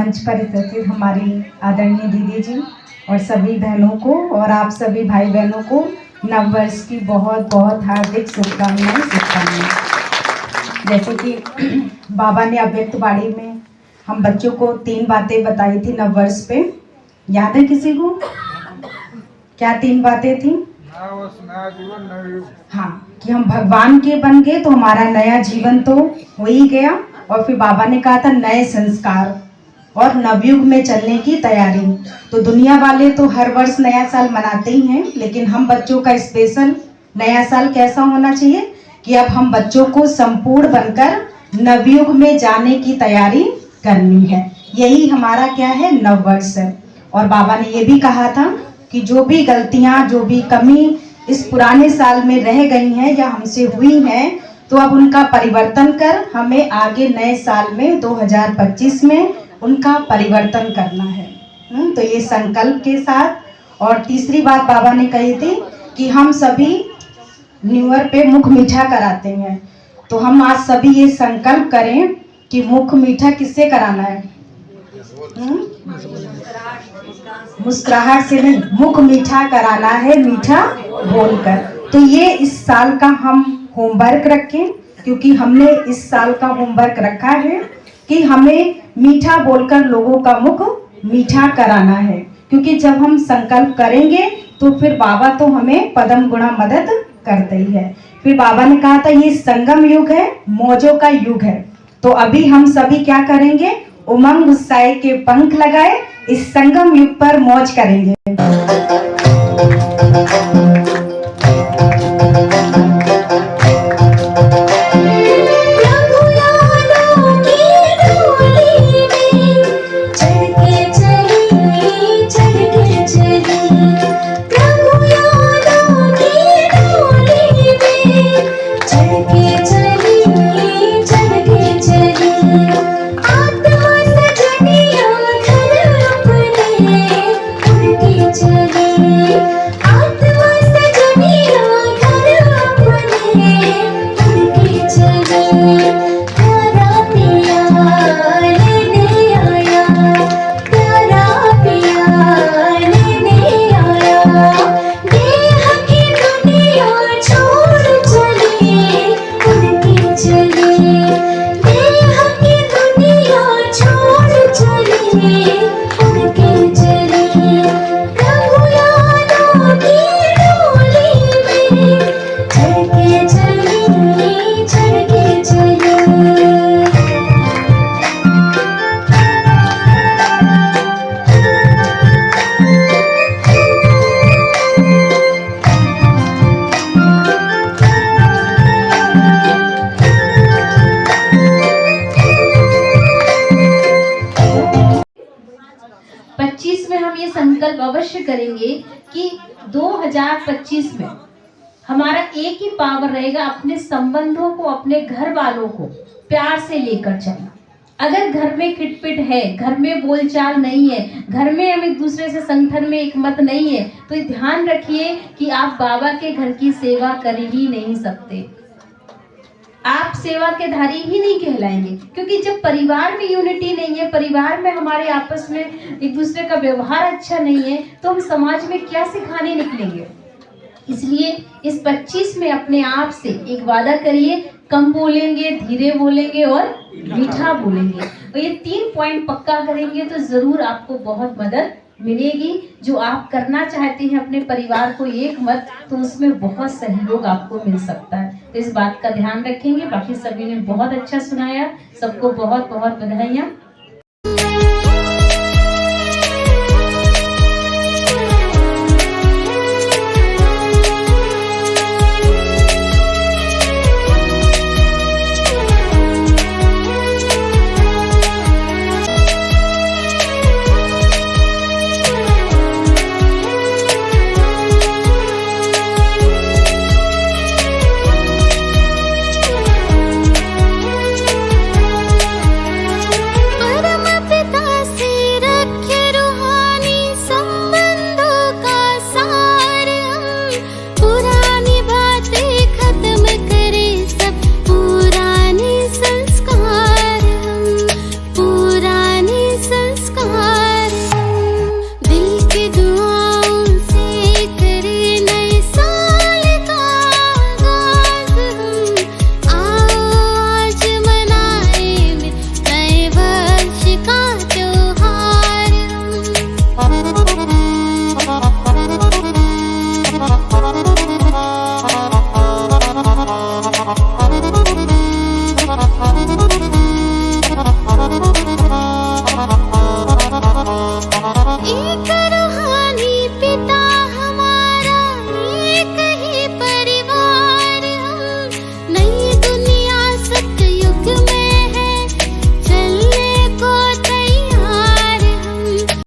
मंच पर उपस्थित हमारी आदरणीय दीदी जी और सभी बहनों को और आप सभी भाई बहनों को नववर्ष की बहुत बहुत हार्दिक शुभकामनाएं। जैसे कि बाबा ने अव्यक्त वाणी में हम बच्चों को 3 बातें बताई थी नववर्ष पे, याद है किसी को? क्या 3 बातें थी? हाँ, कि हम भगवान के बन गए तो हमारा नया जीवन तो हो ही गया, और फिर बाबा ने कहा था नए संस्कार और नवयुग में चलने की तैयारी। तो दुनिया वाले तो हर वर्ष नया साल मनाते ही हैं, लेकिन हम बच्चों का स्पेशल नया साल कैसा होना चाहिए कि अब हम बच्चों को संपूर्ण बनकर नवयुग में जाने की तैयारी करनी है। यही हमारा क्या है, नववर्ष है। और बाबा ने ये भी कहा था कि जो भी गलतियां, जो भी कमी इस पुराने साल में रह गई हैं या हमसे हुई हैं, तो अब उनका परिवर्तन कर हमें आगे नए साल में 2025 में उनका परिवर्तन करना है। तो ये संकल्प के साथ। और तीसरी बात बाबा ने कही थी कि हम सभी न्यू ईयर पे मुख मीठा कराते हैं, तो हम आज सभी ये संकल्प करें कि मुख मीठा किससे कराना है? मुस्कुराहट से नहीं, मुख मीठा कराना है, मीठा बोलकर। तो ये इस साल का हम होमवर्क रखें, क्योंकि हमने इस साल का होमवर्क रखा है कि हमें मीठा बोलकर लोगों का मुख मीठा कराना है। क्योंकि जब हम संकल्प करेंगे तो फिर बाबा तो हमें पदम गुणा मदद करते ही है। फिर बाबा ने कहा था ये संगम युग है, मौजों का युग है। तो अभी हम सभी क्या करेंगे, उमंग उत्साह के पंख लगाए इस संगम युग पर मौज करेंगे। संकल्प अवश्य करेंगे कि 2025 में हमारा एक ही पावर रहेगा, अपने संबंधों को, अपने घर वालों को प्यार से लेकर चलना। अगर घर में खिटपिट है, घर में बोलचाल नहीं है, घर में हम एक दूसरे से संगठन में एक मत नहीं है, तो ध्यान रखिए कि आप बाबा के घर की सेवा कर ही नहीं सकते, आप सेवा के धारी ही नहीं कहलाएंगे। क्योंकि जब परिवार में यूनिटी नहीं है, परिवार में हमारे आपस में एक दूसरे का व्यवहार अच्छा नहीं है, तो हम समाज में क्या सिखाने निकलेंगे। इसलिए इस 25 में अपने आप से एक वादा करिए, कम बोलेंगे, धीरे बोलेंगे और मीठा बोलेंगे। और ये 3 पॉइंट पक्का करेंगे तो जरूर आपको बहुत मदद मिलेगी। जो आप करना चाहते हैं अपने परिवार को एक मत, तो उसमें बहुत सहयोग आपको मिल सकता है। तो इस बात का ध्यान रखेंगे। बाकी सभी ने बहुत अच्छा सुनाया, सबको बहुत बहुत बधाइयाँ।